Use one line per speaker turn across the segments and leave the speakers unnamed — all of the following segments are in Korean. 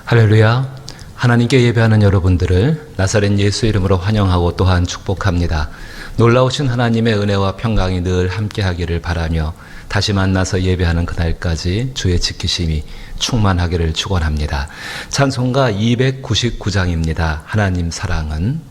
할렐루야. 하나님께 예배하는 여러분들을 나사렛 예수 이름으로 환영하고 또한 축복합니다. 놀라우신 하나님의 은혜와 평강이 늘 함께하기를 바라며 다시 만나서 예배하는 그날까지 주의 지키심이 충만하기를 축원합니다. 찬송가 299장입니다. 하나님 사랑은.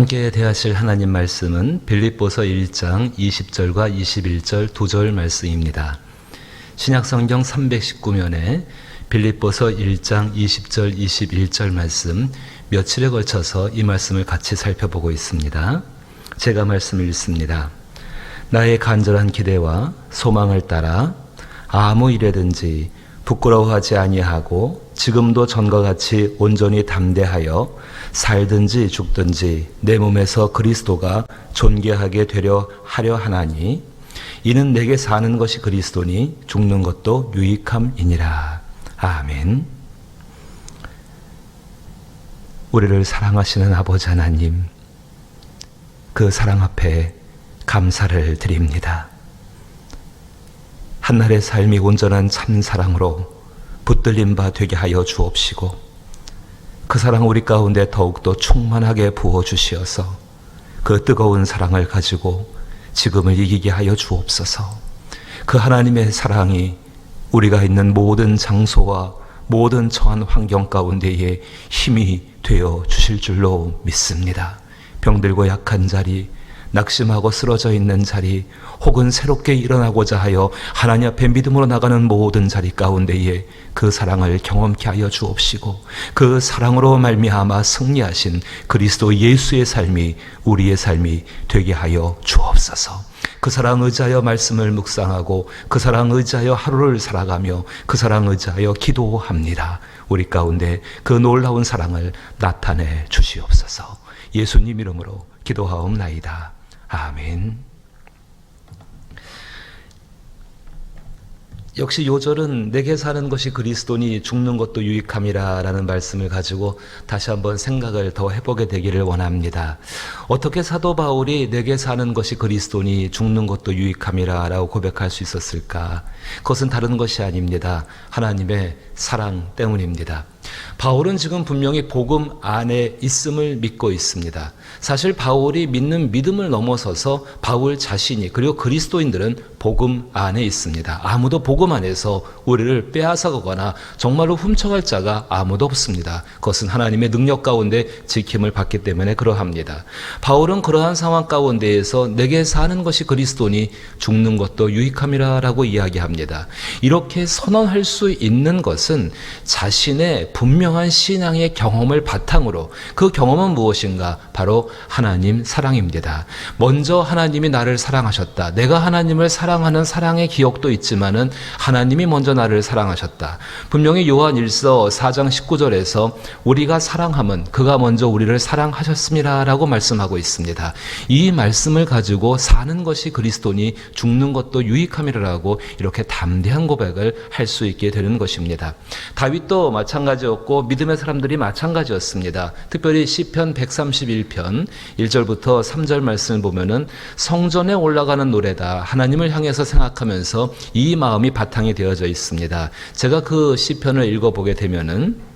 함께 대하실 하나님 말씀은 빌립보서 1장 20절과 21절 2절 말씀입니다. 신약성경 319면에 빌립보서 1장 20절 21절 말씀 며칠에 걸쳐서 이 말씀을 같이 살펴보고 있습니다. 제가 말씀을 읽습니다. 나의 간절한 기대와 소망을 따라 아무 일에든지 부끄러워하지 아니하고 지금도 전과 같이 온전히 담대하여 살든지 죽든지 내 몸에서 그리스도가 존귀하게 되려 하려 하나니 이는 내게 사는 것이 그리스도니 죽는 것도 유익함이니라. 아멘. 우리를 사랑하시는 아버지 하나님, 그 사랑 앞에 감사를 드립니다. 한날의 삶이 온전한 참사랑으로 붙들린 바 되게 하여 주옵시고 그 사랑 우리 가운데 더욱더 충만하게 부어주시어서 그 뜨거운 사랑을 가지고 지금을 이기게 하여 주옵소서. 그 하나님의 사랑이 우리가 있는 모든 장소와 모든 처한 환경 가운데에 힘이 되어 주실 줄로 믿습니다. 병들고 약한 자리, 낙심하고 쓰러져 있는 자리, 혹은 새롭게 일어나고자 하여 하나님 앞에 믿음으로 나가는 모든 자리 가운데에 그 사랑을 경험케 하여 주옵시고 그 사랑으로 말미암아 승리하신 그리스도 예수의 삶이 우리의 삶이 되게 하여 주옵소서. 그 사랑 의지하여 말씀을 묵상하고 그 사랑 의지하여 하루를 살아가며 그 사랑 의지하여 기도합니다. 우리 가운데 그 놀라운 사랑을 나타내 주시옵소서. 예수님 이름으로 기도하옵나이다. 아멘. 역시 요절은 내게 사는 것이 그리스도니 죽는 것도 유익함이라 라는 말씀을 가지고 다시 한번 생각을 더 해보게 되기를 원합니다. 어떻게 사도 바울이 내게 사는 것이 그리스도니 죽는 것도 유익함이라 라고 고백할 수 있었을까? 그것은 다른 것이 아닙니다. 하나님의 사랑 때문입니다. 바울은 지금 분명히 복음 안에 있음을 믿고 있습니다. 사실 바울이 믿는 믿음을 넘어서서 바울 자신이 그리고 그리스도인들은 복음 안에 있습니다. 아무도 복음 안에서 우리를 빼앗아가거나 정말로 훔쳐갈 자가 아무도 없습니다. 그것은 하나님의 능력 가운데 지킴을 받기 때문에 그러합니다. 바울은 그러한 상황 가운데에서 내게 사는 것이 그리스도니 죽는 것도 유익함이라고 이야기합니다. 이렇게 선언할 수 있는 것은 자신의 분명한 신앙의 경험을 바탕으로, 그 경험은 무엇인가? 바로 하나님 사랑입니다. 먼저 하나님이 나를 사랑하셨다. 내가 하나님을 사랑하는 사랑의 기억도 있지만은 하나님이 먼저 나를 사랑하셨다. 분명히 요한 1서 4장 19절에서 우리가 사랑함은 그가 먼저 우리를 사랑하셨습니다라고 말씀하고 있습니다. 이 말씀을 가지고 사는 것이 그리스도니 죽는 것도 유익함이라고 이렇게 담대한 고백을 할 수 있게 되는 것입니다. 다윗도 마찬가지였고 믿음의 사람들이 마찬가지였습니다. 특별히 시편 131편 1절부터 3절 말씀을 보면은 성전에 올라가는 노래다. 하나님을 향해서 생각하면서 이 마음이 바탕이 되어져 있습니다. 제가 그 시편을 읽어보게 되면은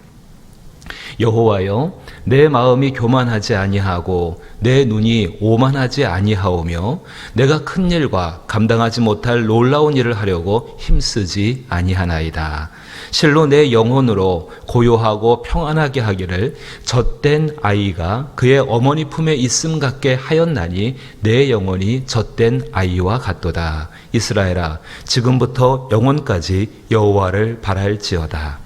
여호와여, 내 마음이 교만하지 아니하고 내 눈이 오만하지 아니하오며 내가 큰 일과 감당하지 못할 놀라운 일을 하려고 힘쓰지 아니하나이다. 실로 내 영혼으로 고요하고 평안하게 하기를 젖된 아이가 그의 어머니 품에 있음 같게 하였나니 내 영혼이 젖된 아이와 같도다. 이스라엘아, 지금부터 영원까지 여호와를 바랄지어다.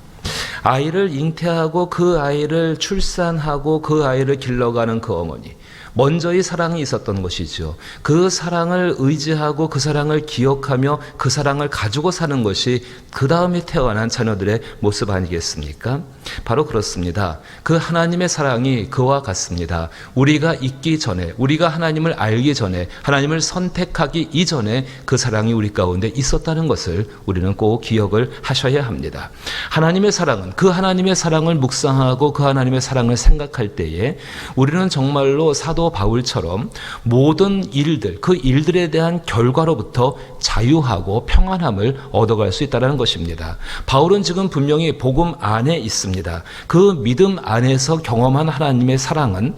아이를 잉태하고 그 아이를 출산하고 그 아이를 길러가는 그 어머니, 먼저의 사랑이 있었던 것이죠. 그 사랑을 의지하고 그 사랑을 기억하며 그 사랑을 가지고 사는 것이 그 다음에 태어난 자녀들의 모습 아니겠습니까? 바로 그렇습니다. 그 하나님의 사랑이 그와 같습니다. 우리가 있기 전에, 우리가 하나님을 알기 전에, 하나님을 선택하기 이전에 그 사랑이 우리 가운데 있었다는 것을 우리는 꼭 기억을 하셔야 합니다. 하나님의 사랑은, 그 하나님의 사랑을 묵상하고 그 하나님의 사랑을 생각할 때에 우리는 정말로 사도 바울처럼 모든 일들, 그 일들에 대한 결과로부터 자유하고 평안함을 얻어갈 수 있다는 것입니다. 바울은 지금 분명히 복음 안에 있습니다. 그 믿음 안에서 경험한 하나님의 사랑은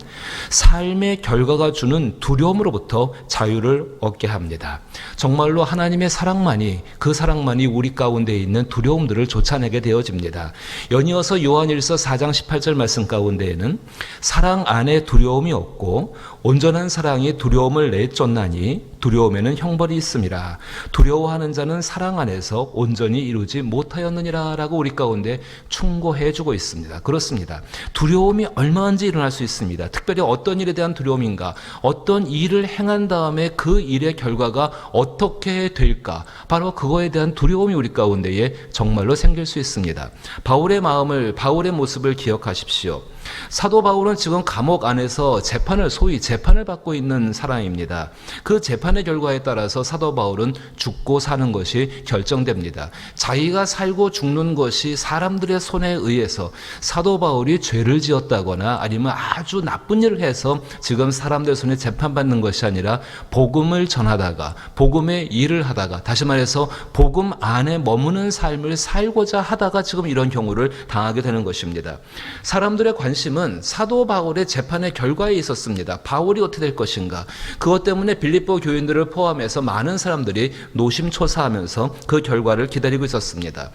삶의 결과가 주는 두려움으로부터 자유를 얻게 합니다. 정말로 하나님의 사랑만이, 그 사랑만이 우리 가운데 있는 두려움들을 쫓아내게 되어집니다. 연이어서 요한일서 4장 18절 말씀 가운데에는 사랑 안에 두려움이 없고 온전한 사랑이 두려움을 내쫓나니 두려움에는 형벌이 있음이라. 두려워하는 자는 사랑 안에서 온전히 이루지 못하였느니라 라고 우리 가운데 충고해 주고 있습니다. 그렇습니다. 두려움이 얼마든지 일어날 수 있습니다. 특별히 어떤 일에 대한 두려움인가, 어떤 일을 행한 다음에 그 일의 결과가 어떻게 될까, 바로 그거에 대한 두려움이 우리 가운데에 정말로 생길 수 있습니다. 바울의 마음을, 바울의 모습을 기억하십시오. 사도 바울은 지금 감옥 안에서 소위 재판을 받고 있는 사람입니다. 그 재판의 결과에 따라서 사도 바울은 죽고 사는 것이 결정됩니다. 자기가 살고 죽는 것이 사람들의 손에 의해서 사도 바울이 죄를 지었다거나 아니면 아주 나쁜 일을 해서 지금 사람들 손에 재판받는 것이 아니라 복음을 전하다가, 복음의 일을 하다가, 다시 말해서 복음 안에 머무는 삶을 살고자 하다가 지금 이런 경우를 당하게 되는 것입니다. 사람들의 관심은 사도 바울의 재판의 결과에 있었습니다. 바울이 어떻게 될 것인가. 그것 때문에 빌립보 교인들을 포함해서 많은 사람들이 노심초사하면서 그 결과를 기다리고 있었습니다.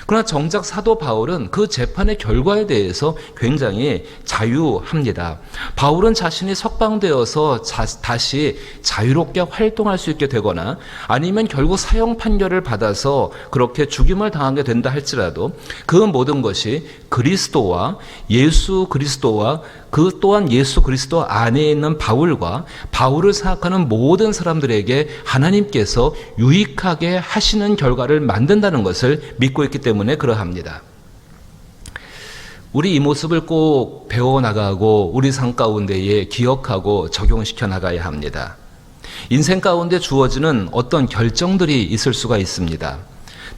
그러나 정작 사도 바울은 그 재판의 결과에 대해서 굉장히 자유합니다. 바울은 자신이 석방되어서 다시 자유롭게 활동할 수 있게 되거나 아니면 결국 사형 판결을 받아서 그렇게 죽임을 당하게 된다 할지라도 그 모든 것이 그리스도와 예수 그리스도와 그 또한 예수 그리스도 안에 있는 바울과 바울을 생각하는 모든 사람들에게 하나님께서 유익하게 하시는 결과를 만든다는 것을 믿고 있기 때문에 그러합니다. 우리 이 모습을 꼭 배워나가고 우리 삶 가운데에 기억하고 적용시켜 나가야 합니다. 인생 가운데 주어지는 어떤 결정들이 있을 수가 있습니다.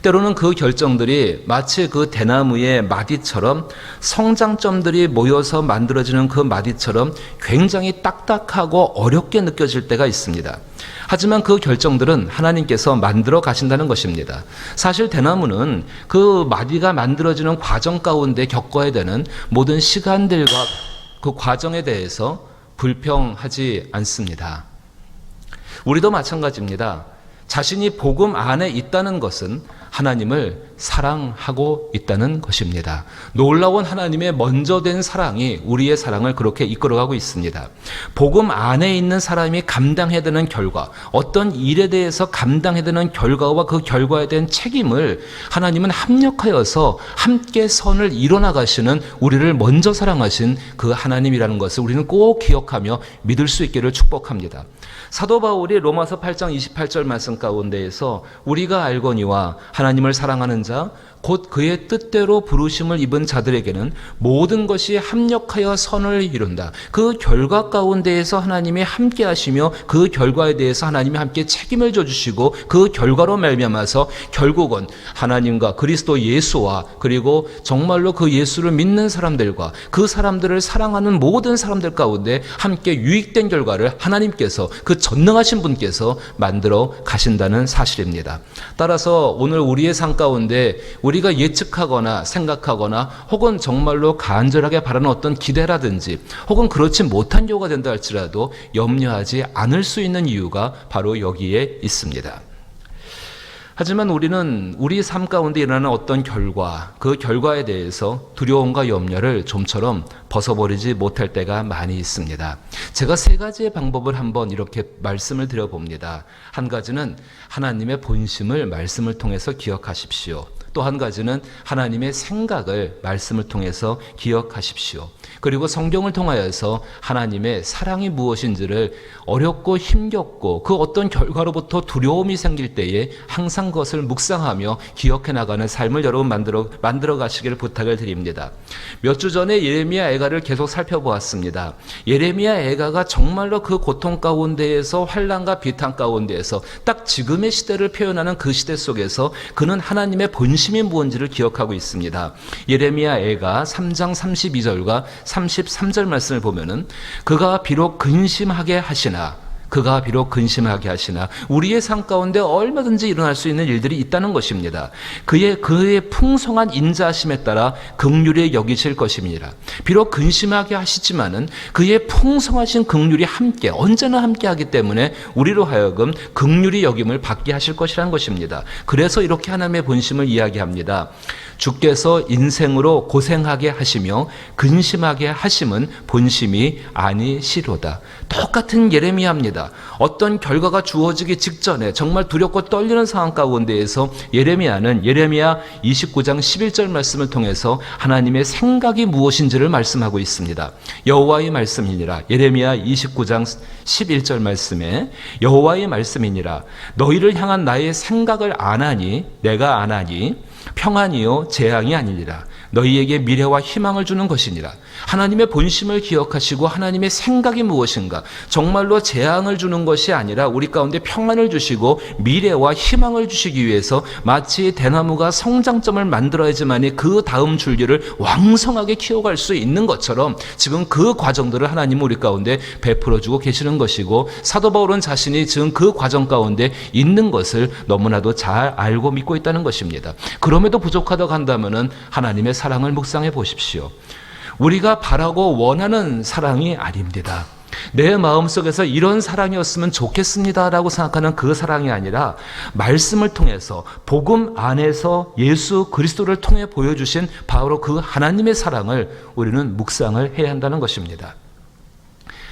때로는 그 결정들이 마치 그 대나무의 마디처럼 성장점들이 모여서 만들어지는 그 마디처럼 굉장히 딱딱하고 어렵게 느껴질 때가 있습니다. 하지만 그 결정들은 하나님께서 만들어 가신다는 것입니다. 사실 대나무는 그 마디가 만들어지는 과정 가운데 겪어야 되는 모든 시간들과 그 과정에 대해서 불평하지 않습니다. 우리도 마찬가지입니다. 자신이 복음 안에 있다는 것은 하나님을 사랑하고 있다는 것입니다. 놀라운 하나님의 먼저 된 사랑이 우리의 사랑을 그렇게 이끌어가고 있습니다. 복음 안에 있는 사람이 감당해야 되는 결과, 어떤 일에 대해서 감당해야 되는 결과와 그 결과에 대한 책임을 하나님은 합력하여서 함께 선을 이뤄나가시는 우리를 먼저 사랑하신 그 하나님이라는 것을 우리는 꼭 기억하며 믿을 수 있기를 축복합니다. 사도 바울이 로마서 8장 28절 말씀 가운데에서 우리가 알거니와 하나님을 사랑하는 자 곧 그의 뜻대로 부르심을 입은 자들에게는 모든 것이 합력하여 선을 이룬다. 그 결과 가운데에서 하나님이 함께 하시며 그 결과에 대해서 하나님이 함께 책임을 져주시고 그 결과로 말미암아서 결국은 하나님과 그리스도 예수와 그리고 정말로 그 예수를 믿는 사람들과 그 사람들을 사랑하는 모든 사람들 가운데 함께 유익된 결과를 하나님께서 그 전능하신 분께서 만들어 가신다는 사실입니다. 따라서 오늘 우리의 삶 가운데 우리가 예측하거나 생각하거나 혹은 정말로 간절하게 바라는 어떤 기대라든지 혹은 그렇지 못한 경우가 된다 할지라도 염려하지 않을 수 있는 이유가 바로 여기에 있습니다. 하지만 우리는 우리 삶 가운데 일어나는 어떤 결과, 그 결과에 대해서 두려움과 염려를 좀처럼 벗어버리지 못할 때가 많이 있습니다. 제가 세 가지의 방법을 한번 이렇게 말씀을 드려봅니다. 한 가지는 하나님의 본심을 말씀을 통해서 기억하십시오. 또 한 가지는 하나님의 생각을 말씀을 통해서 기억하십시오. 그리고 성경을 통하여서 하나님의 사랑이 무엇인지를 어렵고 힘겹고 그 어떤 결과로부터 두려움이 생길 때에 항상 그것을 묵상하며 기억해 나가는 삶을 여러분 만들어 가시기를 부탁을 드립니다. 몇 주 전에 예레미야 애가를 계속 살펴보았습니다. 예레미야 애가가 정말로 그 고통 가운데에서 환난과 비탄 가운데에서 딱 지금의 시대를 표현하는 그 시대 속에서 그는 하나님의 본심이 무엇인지를 기억하고 있습니다. 예레미야 애가 3장 32절과 33절 말씀을 보면은 그가 비록 근심하게 하시나 우리의 삶 가운데 얼마든지 일어날 수 있는 일들이 있다는 것입니다. 그의 풍성한 인자하심에 따라 긍휼히 여기실 것입니다. 비록 근심하게 하시지만은 그의 풍성하신 긍휼이 언제나 함께하기 때문에 우리로 하여금 긍휼히 여김을 받게 하실 것이라는 것입니다. 그래서 이렇게 하나님의 본심을 이야기합니다. 주께서 인생으로 고생하게 하시며 근심하게 하심은 본심이 아니시로다. 똑같은 예레미야입니다. 어떤 결과가 주어지기 직전에 정말 두렵고 떨리는 상황 가운데에서 예레미야는 예레미야 29장 11절 말씀을 통해서 하나님의 생각이 무엇인지를 말씀하고 있습니다. 여호와의 말씀이니라. 예레미야 29장 11절 말씀에 여호와의 말씀이니라. 너희를 향한 나의 생각을 내가 아나니 평안이요 재앙이 아니니라. 너희에게 미래와 희망을 주는 것이니라. 하나님의 본심을 기억하시고 하나님의 생각이 무엇인가, 정말로 재앙을 주는 것이 아니라 우리 가운데 평안을 주시고 미래와 희망을 주시기 위해서 마치 대나무가 성장점을 만들어야지만이 그 다음 줄기를 왕성하게 키워갈 수 있는 것처럼 지금 그 과정들을 하나님은 우리 가운데 베풀어주고 계시는 것이고, 사도 바울은 자신이 지금 그 과정 가운데 있는 것을 너무나도 잘 알고 믿고 있다는 것입니다. 그럼에도 부족하다고 한다면 하나님의 사랑을 묵상해 보십시오. 우리가 바라고 원하는 사랑이 아닙니다. 내 마음속에서 이런 사랑이었으면 좋겠습니다라고 생각하는 그 사랑이 아니라 말씀을 통해서 복음 안에서 예수 그리스도를 통해 보여주신 바로 그 하나님의 사랑을 우리는 묵상을 해야 한다는 것입니다.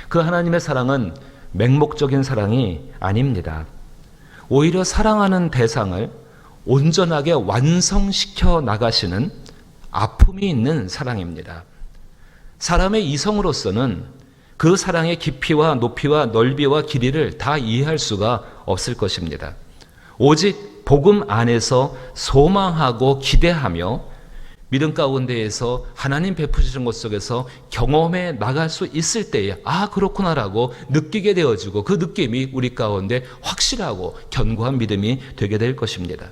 그 하나님의 사랑은 맹목적인 사랑이 아닙니다. 오히려 사랑하는 대상을 온전하게 완성시켜 나가시는 아픔이 있는 사랑입니다. 사람의 이성으로서는 그 사랑의 깊이와 높이와 넓이와 길이를 다 이해할 수가 없을 것입니다. 오직 복음 안에서 소망하고 기대하며 믿음 가운데에서 하나님 베푸시는 것 속에서 경험해 나갈 수 있을 때에 그렇구나라고 느끼게 되어지고 그 느낌이 우리 가운데 확실하고 견고한 믿음이 되게 될 것입니다.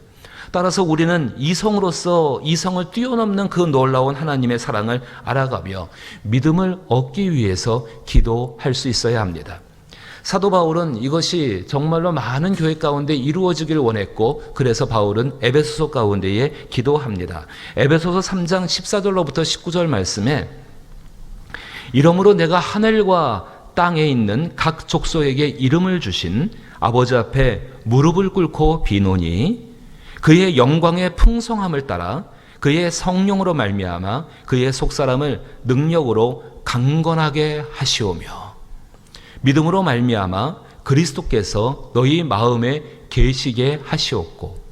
따라서 우리는 이성으로서 이성을 뛰어넘는 그 놀라운 하나님의 사랑을 알아가며 믿음을 얻기 위해서 기도할 수 있어야 합니다. 사도 바울은 이것이 정말로 많은 교회 가운데 이루어지길 원했고, 그래서 바울은 에베소서 가운데에 기도합니다. 에베소서 3장 14절로부터 19절 말씀에 이러므로 내가 하늘과 땅에 있는 각 족속에게 이름을 주신 아버지 앞에 무릎을 꿇고 비노니 그의 영광의 풍성함을 따라 그의 성령으로 말미암아 그의 속사람을 능력으로 강건하게 하시오며 믿음으로 말미암아 그리스도께서 너희 마음에 계시게 하시옵고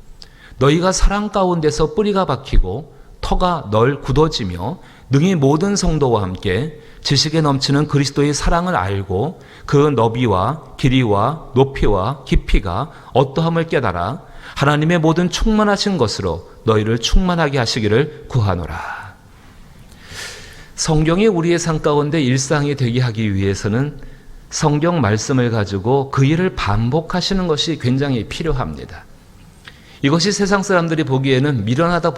너희가 사랑 가운데서 뿌리가 박히고 터가 널 굳어지며 능히 모든 성도와 함께 지식에 넘치는 그리스도의 사랑을 알고 그 너비와 길이와 높이와 깊이가 어떠함을 깨달아 하나님의 모든 충만하신 것으로 너희를 충만하게 하시기를 구하노라. 성경이 우리의 삶 가운데 일상이 되게 하기 위해서는 성경 말씀을 가지고 그 일을 반복하시는 것이 굉장히 필요합니다. 이것이 세상 사람들이 보기에는 미련하다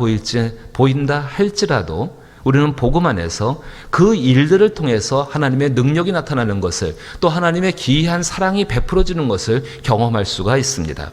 보인다 할지라도 우리는 복음 안에서 그 일들을 통해서 하나님의 능력이 나타나는 것을, 또 하나님의 기이한 사랑이 베풀어지는 것을 경험할 수가 있습니다.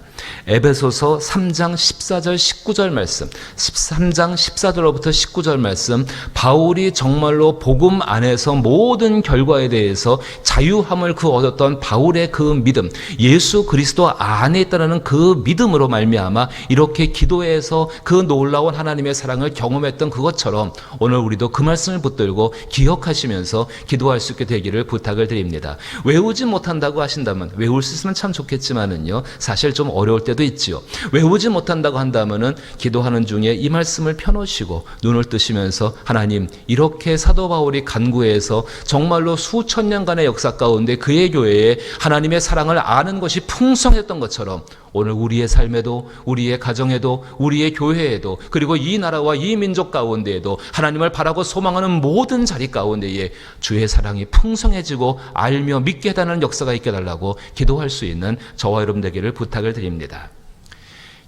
에베소서 3장 14절 19절 말씀, 13장 14절로부터 19절 말씀, 바울이 정말로 복음 안에서 모든 결과에 대해서 자유함을 얻었던 바울의 그 믿음, 예수 그리스도 안에 있다는 그 믿음으로 말미암아 이렇게 기도해서 그 놀라운 하나님의 사랑을 경험했던 그것처럼 오늘 우리도 그 말씀을 붙들고 기억하시면서 기도할 수 있게 되기를 부탁을 드립니다. 외우지 못한다고 하신다면, 외울 수 있으면 참 좋겠지만은요, 사실 좀 어려울 때도 있지요. 외우지 못한다고 한다면은 기도하는 중에 이 말씀을 펴놓으시고 눈을 뜨시면서 하나님, 이렇게 사도 바울이 간구해서 정말로 수천 년간의 역사 가운데 그의 교회에 하나님의 사랑을 아는 것이 풍성했던 것처럼 오늘 우리의 삶에도, 우리의 가정에도, 우리의 교회에도, 그리고 이 나라와 이 민족 가운데에도 하나님을 바라고 소망하는 모든 자리 가운데에 주의 사랑이 풍성해지고 알며 믿게 해달라는 역사가 있게 해달라고 기도할 수 있는 저와 여러분 되기를 부탁을 드립니다.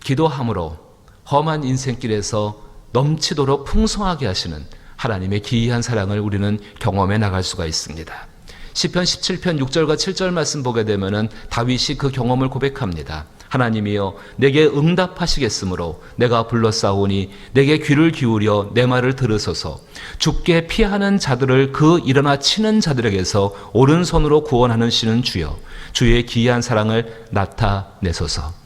기도함으로 험한 인생길에서 넘치도록 풍성하게 하시는 하나님의 기이한 사랑을 우리는 경험해 나갈 수가 있습니다. 시편 17편 6절과 7절 말씀 보게 되면은 다윗이 그 경험을 고백합니다. 하나님이여 내게 응답하시겠으므로 내가 불러싸오니 내게 귀를 기울여 내 말을 들으소서. 죽게 피하는 자들을 그 일어나 치는 자들에게서 오른손으로 구원하는 신은 주여 주의 기이한 사랑을 나타내소서.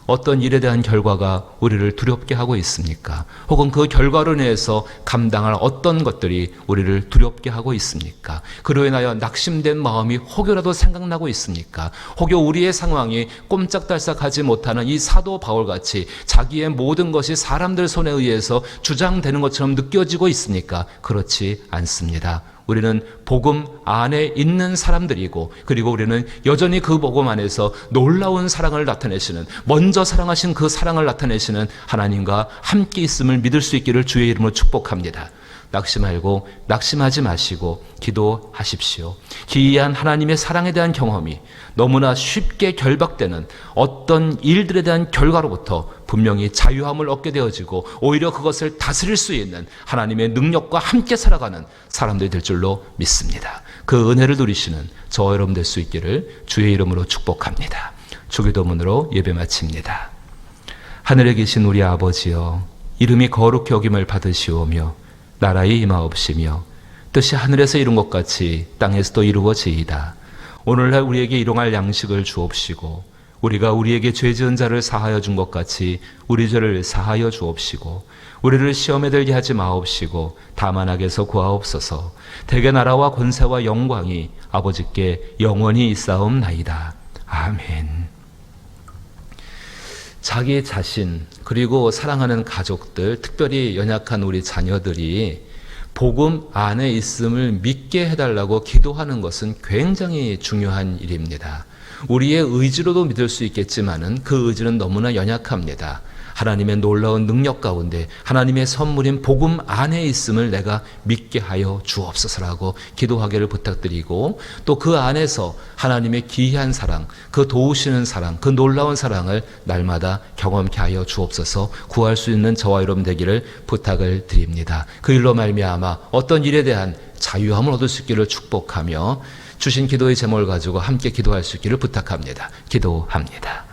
어떤 일에 대한 결과가 우리를 두렵게 하고 있습니까? 혹은 그 결과로 인해서 감당할 어떤 것들이 우리를 두렵게 하고 있습니까? 그로 인하여 낙심된 마음이 혹여라도 생각나고 있습니까? 혹여 우리의 상황이 꼼짝달싹하지 못하는 이 사도 바울같이 자기의 모든 것이 사람들 손에 의해서 주장되는 것처럼 느껴지고 있습니까? 그렇지 않습니다. 우리는 복음 안에 있는 사람들이고, 그리고 우리는 여전히 그 복음 안에서 놀라운 사랑을 나타내시는, 먼저 사랑하신 그 사랑을 나타내시는 하나님과 함께 있음을 믿을 수 있기를 주의 이름으로 축복합니다. 낙심하지 마시고 기도하십시오. 기이한 하나님의 사랑에 대한 경험이 너무나 쉽게 결박되는 어떤 일들에 대한 결과로부터 분명히 자유함을 얻게 되어지고 오히려 그것을 다스릴 수 있는 하나님의 능력과 함께 살아가는 사람들이 될 줄로 믿습니다. 그 은혜를 누리시는 저와 여러분 될 수 있기를 주의 이름으로 축복합니다. 주기도문으로 예배 마칩니다. 하늘에 계신 우리 아버지여, 이름이 거룩히 여김을 받으시오며 나라의 임하옵시며 뜻이 하늘에서 이룬 것 같이 땅에서도 이루어지이다. 오늘날 우리에게 일용할 양식을 주옵시고 우리가 우리에게 죄 지은 자를 사하여 준 것 같이 우리 죄를 사하여 주옵시고 우리를 시험에 들게 하지 마옵시고 다만 악에서 구하옵소서. 대개 나라와 권세와 영광이 아버지께 영원히 있사옵나이다. 아멘. 자기 자신, 그리고 사랑하는 가족들, 특별히 연약한 우리 자녀들이 복음 안에 있음을 믿게 해달라고 기도하는 것은 굉장히 중요한 일입니다. 우리의 의지로도 믿을 수 있겠지만은 그 의지는 너무나 연약합니다. 하나님의 놀라운 능력 가운데 하나님의 선물인 복음 안에 있음을 내가 믿게 하여 주옵소서라고 기도하기를 부탁드리고, 또 그 안에서 하나님의 기이한 사랑, 그 도우시는 사랑, 그 놀라운 사랑을 날마다 경험케 하여 주옵소서. 구할 수 있는 저와 여러분 되기를 부탁을 드립니다. 그 일로 말미암아 어떤 일에 대한 자유함을 얻을 수 있기를 축복하며 주신 기도의 제목을 가지고 함께 기도할 수 있기를 부탁합니다. 기도합니다.